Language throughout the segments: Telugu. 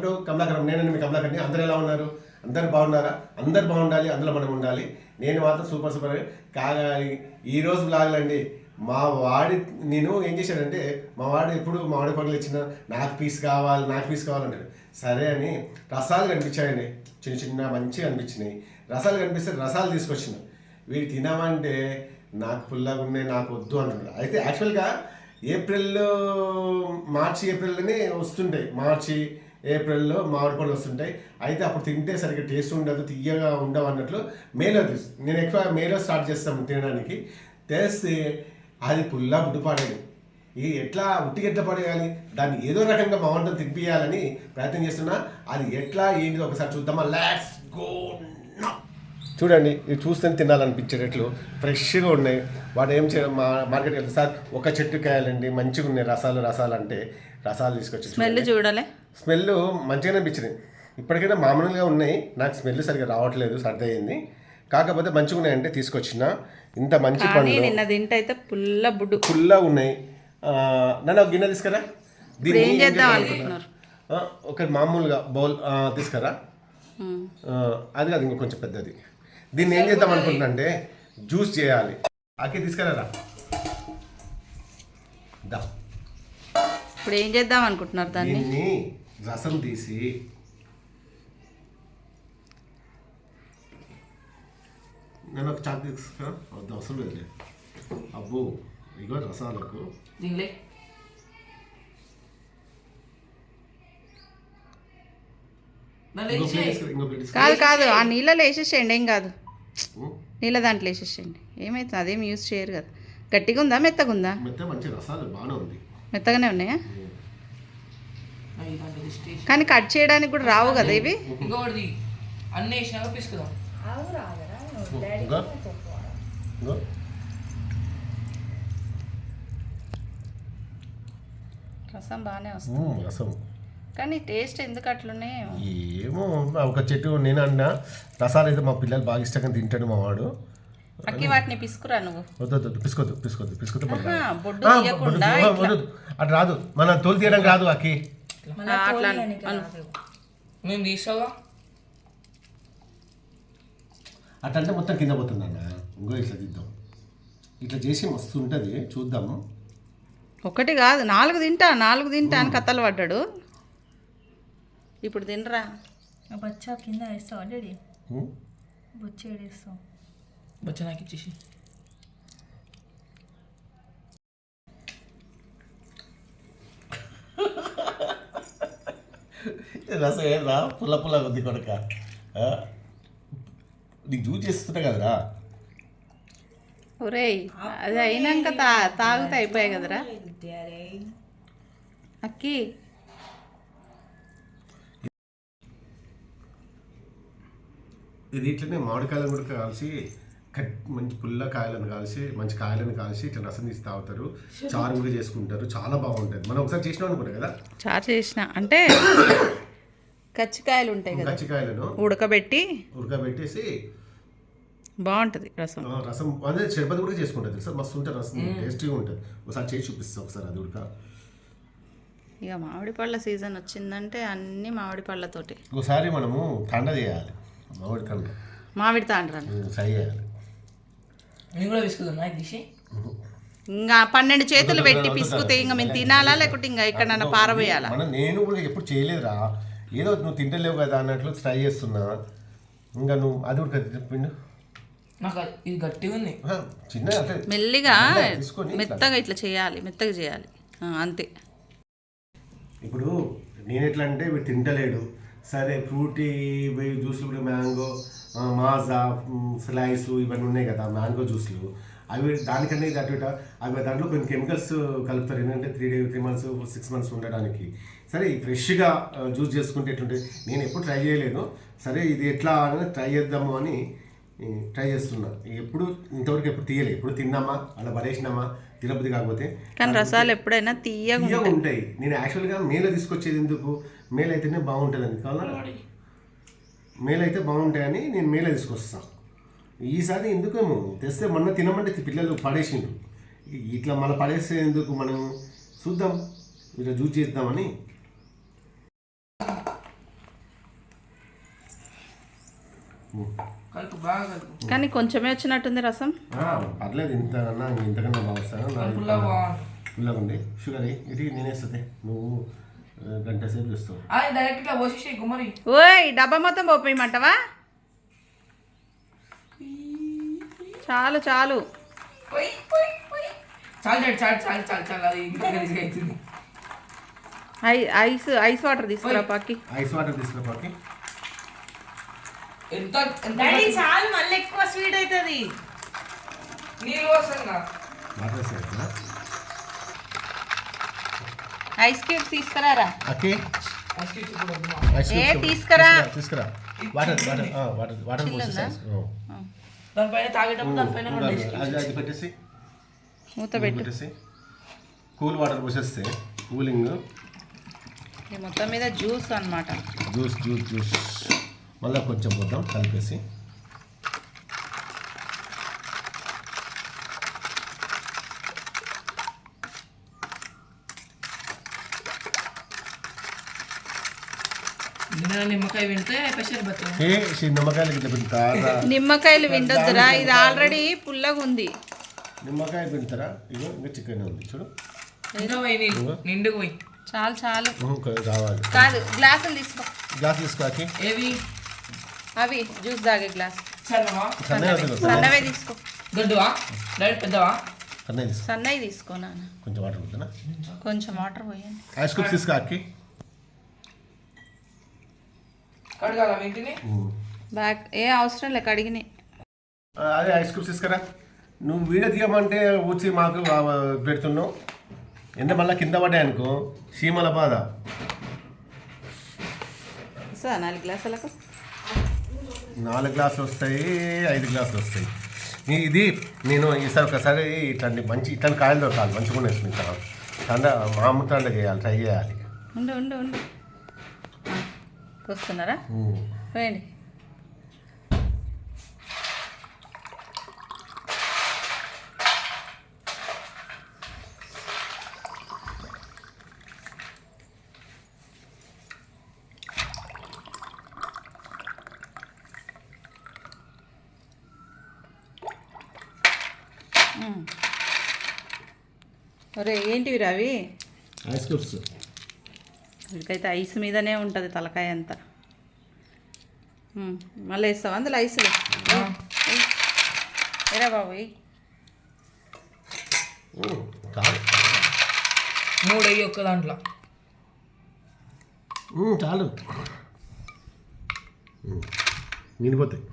టు కమలాకరం. నేను మీ కమలాకర్ని. అందరు ఎలా ఉన్నారు? అందరు బాగున్నారా? అందరు బాగుండాలి, అందులో మనం ఉండాలి. నేను మాత్రం సూపర్ కాగాలి. ఈరోజు బ్లాగులండి. మా వాడి నేను ఏం చేశానంటే, మా వాడు ఎప్పుడు మామిడి పండ్లు ఇచ్చిన నాకు పీస్ కావాలంటాడు. సరే అని రసాలు కనిపించాయండి, చిన్న మంచిగా అనిపించినాయి. రసాలు కనిపిస్తే రసాలు తీసుకొచ్చిన. వీడు తినమంటే నాకు పుల్లగా ఉన్నాయి, నాకు వద్దు అంటున్నాడు. అయితే యాక్చువల్గా మార్చి ఏప్రిల్లోనే వస్తుంటాయి. మార్చి ఏప్రిల్లో మామిడి పళ్ళు వస్తుంటాయి. అయితే అప్పుడు తింటే సరిగ్గా టేస్ట్ ఉండదు, తీయగా ఉండవు అన్నట్లు మేలో నేను ఎక్కువ మేలో స్టార్ట్ చేస్తాను తినడానికి. తెస్తే అది పుల్లా బుడ్డుపాడేది. ఇది ఉట్టికి ఎట్లా పడేయాలి, దాన్ని ఏదో రకంగా బాగుంటుంది తినిపించాలని ప్రయత్నం చేస్తున్నా. అది ఎట్లా ఏంటిది ఒకసారి చూద్దామా? Let's go. చూడండి, ఇది చూస్తే తినాలనిపించేటట్లు ఫ్రెష్గా ఉన్నాయి. వాడు ఏం చేయాలి, మార్కెట్కి వెళ్తే సార్ ఒక చెట్టు కాయాలండి, మంచిగా ఉన్నాయి రసాలు అంటే రసాలు తీసుకొచ్చి స్మెల్ చూడాలి. స్మెల్ మంచిగానే అనిపించింది. ఇప్పటికైనా మామూలుగా ఉన్నాయి, నాకు స్మెల్ సరిగ్గా రావట్లేదు, సర్ది అయింది. కాకపోతే మంచిగా ఉన్నాయంటే తీసుకొచ్చిన. ఇంత మంచి పండ్లు నిన్న తింటే పుల్లా ఉన్నాయి. నన్ను ఒక గిన్నె తీసుకురా. దీన్ని ఏం చేద్దాం అనుకుంటున్నారు? ఒక మామూలుగా బౌల్ తీసుకురా. అది కాదు, ఇంకో కొంచెం పెద్దది. దీన్ని ఏం చేద్దాం అనుకుంటున్నా అంటే జ్యూస్ చేయాలి. అక్కి తీసుకురా. ఇప్పుడు ఏం చేద్దాం అనుకుంటున్నారు? దీన్ని రసం తీసి నేను ఒక చాక్ తీసుకురా. వద్దు, అవసరం లేదు. అబ్బో, ఇగో రసాలకు కాదు ఆ నీళ్ళలో వేసేసేయండి, ఏం కాదు. నీళ్ళ దాంట్లో వేసేసేయండి, ఏమైతుంది? అదేం యూజ్ చేయరు కదా. గట్టిగా ఉందా, మెత్తగా ఉందా? మెత్తగానే ఉన్నాయా? కానీ కట్ చేయడానికి కూడా రావు కదా ఇవి. రసం బాగానే వస్తుంది, రసం కానీ టేస్ట్ ఎందుకు అట్లున్నాయి ఏమో. ఒక చెట్టు నేను అన్నా రసాలు అయితే మా పిల్లలు బాగా ఇష్టంగా తింటాడు మా వాడు. అక్కి వాటిని పిసుకురా నువ్వు. వద్దు, పిసుకొద్దు. అటు రాదు, మన తోలు తీయడానికి రాదు అక్కి. అట్లంటే మొత్తం కింద పోతుంది అన్న. ఇంకో ఇట్లా తీద్దాం, ఇట్లా చేసి మస్తు ఉంటుంది, చూద్దాము. ఒకటి కాదు, 4 తింటా అని కథలు పడ్డాడు. ఇప్పుడు తినరా. బచ్చా కింద వేస్తావా డాడీ? బొచ్చ ఏడేస్తావు. బచ్చ నాకు ఇచ్చేసి. రసం ఏదా పుల్ల కొద్ది కొడక, నీకు జ్యూస్ చేస్తున్నా కదరా. ఒరేయ్, అది అయినాక తాగితే అయిపోయాయి కదరా అక్కి. ఇది ఇట్లనే మామిడికాయలను కూడా కాల్చి మంచి పుల్ల కాయలను కాల్చి మంచి కాయలను కాల్చి ఇట్లా రసం తీసి తాగుతారు. చారు కూడా చేసుకుంటారు, చాలా బాగుంటుంది. మనం ఒకసారి చేసినాం అనుకుంటా కదా. చారు చేసిన అంటే కచ్చికాయలు ఉంటాయి కదా, కచ్చికాయలను ఉడకబెట్టేసి బాగుంటుంది రసం. అదే షర్బత్ కూడా చేసుకుంటుంది సార్, మస్తు ఉంటుంది రసం, టేస్టీగా ఉంటుంది. ఒకసారి చేసి చూపిస్తాం ఒకసారి అది ఉడక. ఇక మామిడి పళ్ళ సీజన్ వచ్చిందంటే అన్ని మామిడి పళ్ళతోటి. ఒకసారి మనము తండ చేయాలి, మామిడి తాండ్రా ఫ్రై చేయాలి. ఇంకా 12 చేతులు పెట్టి పిసుకుతే ఇంకా మేము తినాలా, లేకుంటే ఇంకా ఇక్కడ పారబోయాలా? నేను కూడా ఎప్పుడు చేయలేదురా, ఏదో నువ్వు తింటలేవు కదా అన్నట్లు ట్రై చేస్తున్నా. ఇంకా నువ్వు అది కూడా చెప్పిండు. ఇది గట్టిగా ఉంది, చిన్న మెల్లిగా మెత్తగా ఇట్లా చేయాలి, మెత్తగా చేయాలి అంతే. ఇప్పుడు నేను ఎట్లా అంటే వీడు తింటలేడు, సరే ఫ్రూటీ జ్యూస్లు కూడా మ్యాంగో, మాజా, స్లైస్ ఇవన్నీ ఉన్నాయి కదా మ్యాంగో జ్యూస్లు. అవి దానికన్నా ఇది అటు అవి దాంట్లో కొన్ని కెమికల్స్ కలుపుతారు, ఏంటంటే 3 months 6 months ఉండడానికి. సరే ఫ్రెష్గా జ్యూస్ చేసుకుంటే ఎట్లుంటుంది, నేను ఎప్పుడు ట్రై చేయలేదు. సరే ఇది ఎట్లా అని ట్రై చేద్దాము అని ట్రై చేస్తున్నా. ఇంతవరకు ఎప్పుడు తీయలేదు, ఎప్పుడు తిన్నామా అలా పడేసినామా తినబుద్ధి కాకపోతే. కానీ రసాలు ఎప్పుడైనా తీయగా ఉంటాయి. నేను యాక్చువల్గా మేలో తీసుకొచ్చేది ఎందుకు, మేలు అయితేనే బాగుంటుందని కావాలా, మేలు అయితే బాగుంటాయని నేను మేలో తీసుకొస్తాను. ఈసారి ఎందుకేమో తెస్తే మొన్న తినమంటే పిల్లలు పడేసిండ్రు, ఇట్లా మళ్ళీ పడేస్తే ఎందుకు, మనం చూద్దాం ఇట్లా జ్యూస్ చేద్దామని. కలుపు బాగా కలుపు. కానీ కొంచెమే వచ్చినట్టుంది రసం. పర్లేదు, ఇంతకన్నా బాగా వస్తాను. పుల్లగా బాగుంది. పుల్లగా ఉంది. షుగర్ ఇది నేనేస్తుంది, నువ్వు గంట సేపు చూస్తావు. అది డైరెక్ట్ ఇట్లా పోసేసి గుమ్మరి. ఓయ్ డబ్బా మొత్తం పోపేయమంటావా? చాలు చాలు. చాలు డాడీ, చాలు చాలు చాలు చాలు. అది ఇంకా గలీజ్గా అవుతుంది. ఐస్ వాటర్ తీసుకురా పాకి. ఐస్ వాటర్ తీసుకురా పాకి. ఎంత డాడీ చాలు, మళ్ళీ ఎక్కువ స్వీట్ అవుతుంది. నీళ్ళు వస్తుందా? వాటర్ వేసేయాలి కదా. ఐస్ క్యూబ్స్ తీసుకురారా. ఓకే, ఐస్ క్రీమ్స్ ఇప్పుడు వద్దుమా? ఐస్ ఏ క్యూబ్స్ తీసుకురా. తీసుకురా. వాటర్ వాటర్ వాటర్ వాటర్ పోసేసి దానిపైన తాగేటప్పుడు దానిపైన రెండు ఐస్ క్రీమ్స్. అది పెట్టేసి మూత పెట్టు. పెట్టేసి కూల్ వాటర్ పోసేస్తే కూలింగ్. ఇది మొత్తం మీద జ్యూస్ అన్నమాట. జ్యూస్ జ్యూస్ జ్యూస్ మళ్ళీ కొంచెం పోద్దాం కలిపేసి. నిమ్మకాయ వింటే పెసర్ బత్తాయి. నిమ్మకాయలు గిట్ల పిండుతా. నిమ్మకాయలు విండొద్దురా, ఇది ఆల్రెడీ పుల్లగా ఉంది. నిమ్మకాయ పిండుతారా? ఇగో ఇంకా చికెన్ ఉంది చూడు. ఇంకా పోయి నీళ్ళు నిండుకు పోయి. చాలు చాలు. కావాలి. కాదు, గ్లాసులు తీసుకో. గ్లాస్ తీసుకోకి. ఏవి? అవి జ్యూస్ తాగే గ్లాస్. సన్నవా? సన్నవే తీసుకో. దొడ్డువా డైరెక్ట్ పెద్దవా? సన్నవి తీసుకో నాన్న. కొంచెం వాటర్ పోతున్నా. కొంచెం వాటర్ పోయండి. Ice cubes తీసుకోకి. కడగాల వీటిని. బ్యాగ్ ఏ అవసరం లే, కడిగినాయి. అదే ఐస్ క్యూబ్స్ తీసుకురా. నువ్వు వీడియో తీయమంటే వచ్చి మాకు పెడుతున్నావు. ఎంత మళ్ళీ కింద పడ్డాయి అనుకో చీమల బాధ. వస్తుందా 4 గ్లాసులకు? 4 గ్లాసులు వస్తాయి, 5 గ్లాసులు వస్తాయి. ఇది నేను ఈసారి ఒకసారి ఇట్లాంటి మంచి ఇట్లాంటి కాయలు దొరకాలి, మంచిగా ఉన్నాయి. తండ మామూలు తండ చేయాలి, ట్రై చేయాలి. ఉండు ఉండు ఉండు. వస్తున్నారా? పోయండి. ఒరే ఏంటివి రావి? Ice cubes. వీడికైతే ఐస్ మీదనే ఉంటుంది తలకాయ అంతా. మళ్ళీ వేస్తావా అందులో ఐసులు? ఏరా బాబు. చాలు 3 అయ్యి ఒక్క దాంట్లో. చాలు నిండిపోతాయి.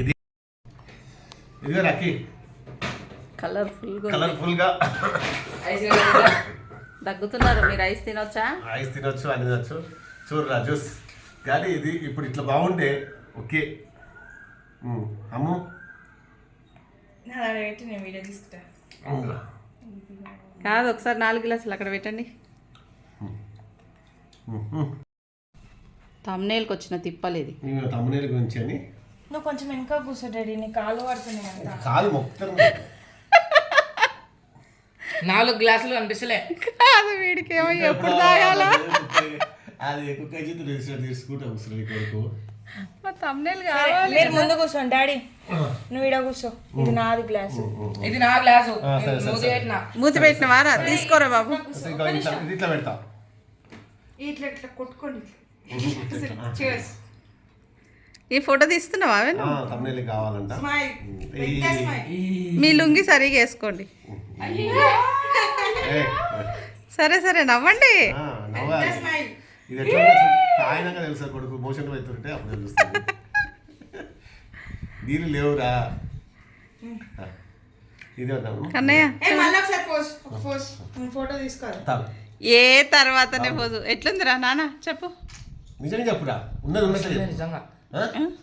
ఇది ఇదిగో రాకి కలర్ఫుల్గా దగ్గుతున్నారు. మీరు ఐస్ తినొచ్చా? ఐస్ తినొచ్చు, అని తినొచ్చు. చూడరా జ్యూస్. కానీ ఇది ఇప్పుడు ఇట్లా బాగుంటే ఓకే. అమ్ము పెట్టి నేను వీడియో తీసుకుంటా. కాదు, ఒకసారి 4 గ్లాసులు అక్కడ పెట్టండి. తమ్నేల్కి వచ్చిన తిప్పలేది. తమ్మునేల గురించి అని. నువ్వు కొంచెం వెనక కూర్చో డాడీ, నీ కాలు పడుతున్నాయి అంట. కాలు మొత్తం 4 గ్లాసులు కనిపిస్తలే. కాదు, వీడికి ఏమో ఎప్పుడు తాగాలా? అది ఎక్కువ తీసుకుంటా వస్తుంది కొడుకు. తమ్నేల్ కావాలి. మీరు ముందు కూర్చోండి డాడీ, నువ్వు ఈడ కూర్చో. ఇది నాది గ్లాసు. ఇది నా గ్లాసు. మూతి పెట్టిన వారా? తీసుకోరా బాబు. ఇట్లా పెడతా. ఇట్లా ఇట్లా కొట్టుకోండి. ఈ ఫోటో తీస్తున్నావా? తమ్మునేలు కావాలంట. మీ లుంగి సరిగా వేసుకోండి. సరే సరే నవ్వండి. ఇది ఎట్లా తాగినాక తెలుసా కొడుకు, మోషన్ అవుతుంటే అప్పుడు తెలుస్తుంది. నీళ్ళు లేవురా. ఇది కన్నయ్య ఫోటో తీసుకోవాలి. ఏ తర్వాతనే పోదు. ఎట్లుందిరా నాన్న చెప్పు. నిజంగా చెప్పురా. ఉన్నది ఉన్నట్లు నిజంగా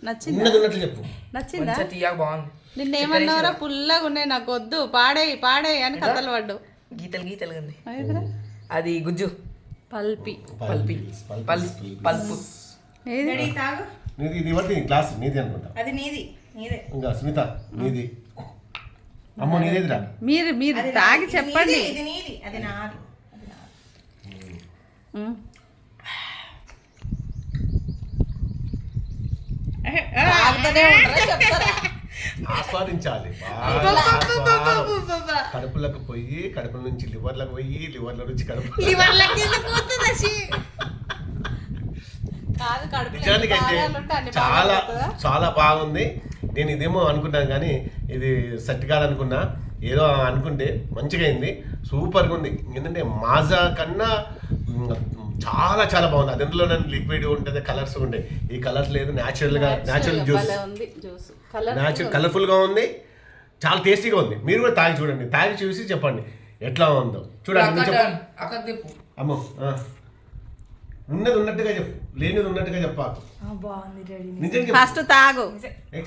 నచ్చిందా? ఉన్నది ఉన్నట్లు చెప్పు. నచ్చిందా? తీయగా బాగుంది. నిన్నేమన్నారా? పుల్లగా ఉన్నాయి, నాకు వద్దు, పాడేయి పాడేయి అని కథలు పడ్డు. గీతలు గీతలు ఉంది అది. గుజ్జు పల్పి పల్పి పల్పు. ఇది ఇవ్వండి గ్లాస్ నీది అనుకుంటా. అది నీది, నీదే. ఇంకా సునీత నీది. అమ్మో నీదేదిరా. మీరు మీరు తాగి చెప్పండి. ఇది నీది, అది నాది. ఇట్లానే ఉంటారా చెప్తారా? ఆస్వాదించాలి కడుపులకు పోయి కడుపుల నుంచి లివర్లకు పోయి లివర్ల నుంచి కడుపు కాదు కడుపులో ఎన్ని నిజానికైతే భాగాలు ఉంటే అన్ని చాలా భాగాలు అవుతుందా? చాలా బాగుంది. నేను ఇదేమో అనుకున్నాను కానీ ఇది సెట్ కాదనుకున్నా, ఏదో అనుకుంటే మంచిగా అయింది, సూపర్గా ఉంది. ఎందుకంటే మాజా కన్నా చాలా చాలా బాగుంది. అది అందులో లిక్విడ్ ఉంటుంది, కలర్స్ ఉంటాయి. ఈ కలర్స్ లేదు, న్యాచురల్గా న్యాచురల్ జ్యూస్, భలే ఉంది జ్యూస్ న్యాచురల్ కలర్ఫుల్గా ఉంది, చాలా టేస్టీగా ఉంది. మీరు కూడా తాగి చూడండి, తాగి చూసి చెప్పండి ఎట్లా ఉందో. చూడండి అక్క తిప్పు. అమ్మో ఉన్నది ఉన్నట్టుగా చెప్పు, లేనిది ఉన్నట్టుగా చెప్పాకు. బాగుంది రెడీ. నిజం ఫస్ట్ తాగు.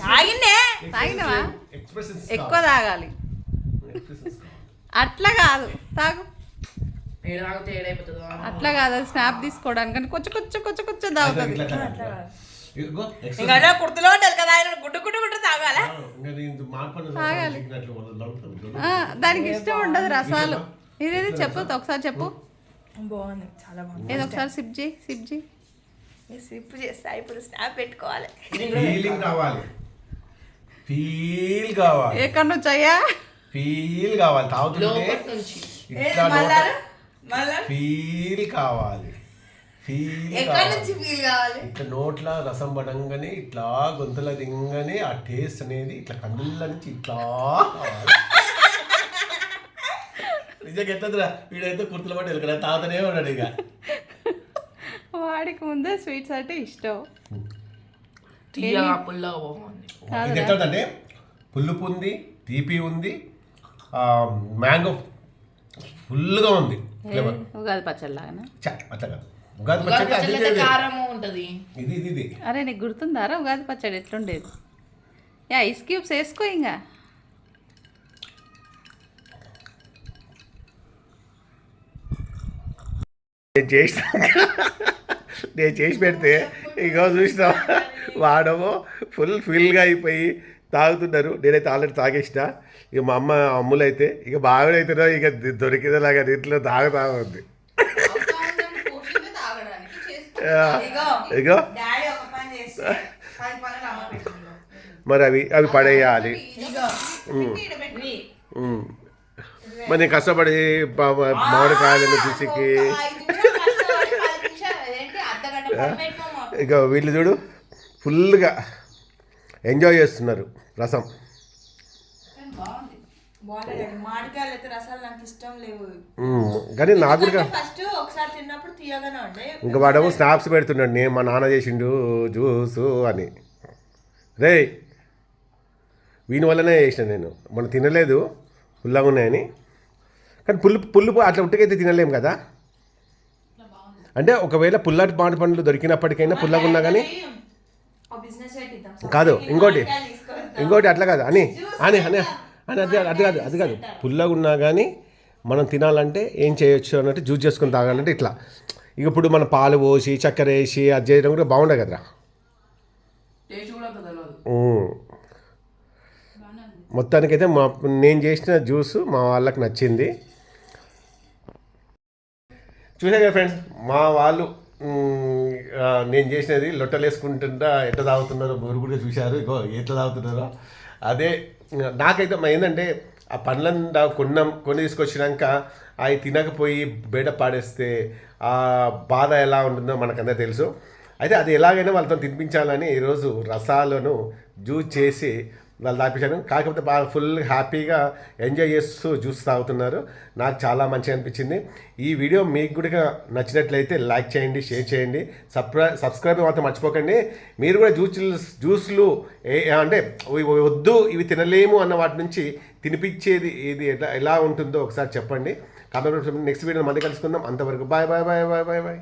తాగిందే. తాగినవా? ఎక్స్ప్రెషన్స్ ఎక్కువ తాగాలి, అట్లా కాదు తాగు. ఏడు తాగితే ఏడైపోతుందో. అట్లా కాదు, అది స్నాప్ తీసుకోవడానికి అని కొంచెం కొంచెం కొంచెం కొంచెం తాగుతుంది. ఇంకా కుర్తులో ఉండాలి కదా ఆయన గుడ్డు గుడ్డు గుడ్డు తాగాలా. దానికి ఇష్టం ఉండదు రసాలు. ఇదేది చెప్పు ఒకసారి చెప్పు. బాగుంది, చాలా బాగుంది. ఏదో ఒకసారి సిప్ చేయి, సిప్ చేయి. సిప్ చేస్తా, ఇప్పుడు స్నాప్ పెట్టుకోవాలి. ఫీలింగ్ కావాలి, ఫీల్ కావాలి, ఎక్కడి నుంచి అయ్యా? ఫీల్ కావాలి, తాగుతుంటే లోపటి నుంచి. ఇట్లా ఫీల్ కావాలి, ఫీల్ ఎక్కడి నుంచి ఫీల్ కావాలి? ఇట్లా నోట్ల రసం పడంగానే ఇట్లా గొంతుల దింగనే ఆ టేస్ట్ అనేది ఇట్లా కళ్ళ నుంచి ఇట్లా కావాలి. నిజంగా ఎట్లా వీడైతే కుర్తులు పట్టి వెళ్ళి తాగుతూనే ఉన్నాడు. ఇక వాడికి ముందే స్వీట్స్ అంటే ఇష్టం. తీయగా పుల్లగా బాగుంది. ఇది ఎట్లంటే పులుపు ఉంది, తీపి ఉంది, మ్యాంగో ఫుల్గా ఉంది ఫ్లేవర్. ఉగాది పచ్చడి లాగానే అట్లా కాదు, ఉగాది పచ్చడి అది పచ్చళ్ళైతే కారం ఉంటది. ఇది ఇది ఇది అరే నీకు గుర్తుందారా ఉగాది పచ్చడి ఎట్లుండేది? యా ఐస్ క్యూబ్స్ వేసుకో. ఇంకా నేను చేసి పెడితే ఇగో చూసినా వాడమో ఫుల్గా అయిపోయి తాగుతున్నారు. నేనైతే ఆల్రెడీ తాగేసిన. ఇక మా అమ్ములు అయితే ఇక బాగానైతున్నా ఇక దొరికిందేలాగా ఇంట్లో తాగుతా ఉంది. ఇగో మరి అవి పడేయాలి. మరి నేను కష్టపడి మామిడికాయలను పిసికి ఇక వీళ్ళు చూడు ఫుల్గా ఎంజాయ్ చేస్తున్నారు రసం. మామిడికాయలు అయితే రసాలు నాకు ఇష్టం లేవు, కానీ నాకు కూడా ఫస్ట్ ఒకసారి తిన్నప్పుడు తీయగానే ఉండే. ఇంకా వాడేమో స్నాప్స్ పెడుతున్నాడు, నేను మా నాన్న చేసిండు జ్యూసు అని. రే వీని వల్లనే చేసిన నేను, మనం తినలేదు పుల్లగా ఉన్నాయని. కానీ పుల్లు అట్లా ఉట్టుకైతే తినలేము కదా. అంటే ఒకవేళ పుల్లటి మామిడి పండ్లు దొరికినప్పటికైనా పుల్లగా ఉన్నా కానీ కాదు. ఇంకోటి అట్లా కాదు అని అని అని అని అది కాదు పుల్లగా ఉన్నా కానీ మనం తినాలంటే ఏం చేయొచ్చు అన్నట్టు జ్యూస్ చేసుకొని తాగాలంటే ఇట్లా. ఇక ఇప్పుడు మనం పాలు పోసి చక్కెర వేసి అది చేయడం కూడా బాగుండదు కదరా. మొత్తానికైతే నేను చేసిన జ్యూస్ మా వాళ్ళకి నచ్చింది. చూసా కదా ఫ్రెండ్స్, మా వాళ్ళు నేను చేసినది లొట్టలు వేసుకుంటుంటా ఎట్లా తాగుతున్నారో బొరుగుడిగా చూశారు. ఇగో ఎట్లా తాగుతున్నారో అదే. నాకైతే ఏంటంటే ఆ పండ్లను కొని తీసుకొచ్చినాక అవి తినకపోయి బయట పాడేస్తే ఆ బాధ ఎలా ఉంటుందో మనకందరూ తెలుసు. అయితే అది ఎలాగైనా వాళ్ళతో తినిపించాలని ఈరోజు రసాలను జ్యూస్ చేసి వాళ్ళు తాపించాను. కాకపోతే బాగా ఫుల్ హ్యాపీగా ఎంజాయ్ చేస్తూ జ్యూస్ తాగుతున్నారు. నాకు చాలా మంచిగా అనిపించింది. ఈ వీడియో మీకు కూడా నచ్చినట్లయితే లైక్ చేయండి, షేర్ చేయండి, సబ్స్క్రైబ్ మాత్రం మర్చిపోకండి. మీరు కూడా జ్యూస్లు అంటే వద్దు ఇవి తినలేము అన్న వాటి నుంచి తినిపించేది ఇది ఎలా ఉంటుందో ఒకసారి చెప్పండి. కాబట్టి నెక్స్ట్ వీడియో మళ్ళీ కలుసుకుందాం. అంతవరకు bye bye bye bye bye bye.